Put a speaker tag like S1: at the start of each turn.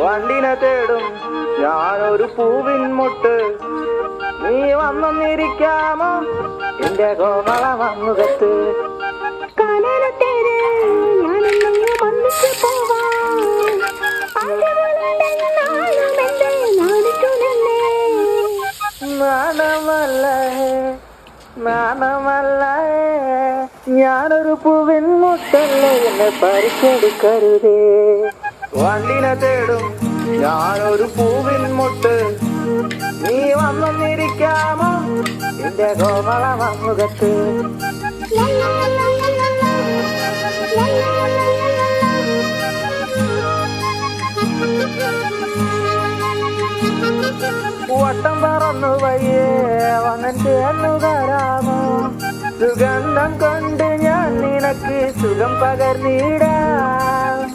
S1: വണ്ടിനെ തേടും ഞാനൊരു പൂവിൻ മുട്ട്, നീ വന്നിരിക്കാമോ എന്റെ കോമള മമ്മുഖത്ത്. നാണമല്ല ഞാനൊരു പൂവിൻ മുട്ടല്ലേ, എന്നെ പറിച്ചെടുക്കരുതേ. വണ്ടിനെ തേടും ഞാനൊരു പൂവിൻ മുട്ട്, നീ വന്നിരിക്കാമോ എന്റെ കോമള മമ്മുഖത്ത്. വട്ടം പറന്നു വയ്യേ വന്നിട്ട് എന്നുകാരാമോ, സുഗന്ധം കൊണ്ട് ഞാൻ നിനക്ക് സുഖം പകർന്നിടാം.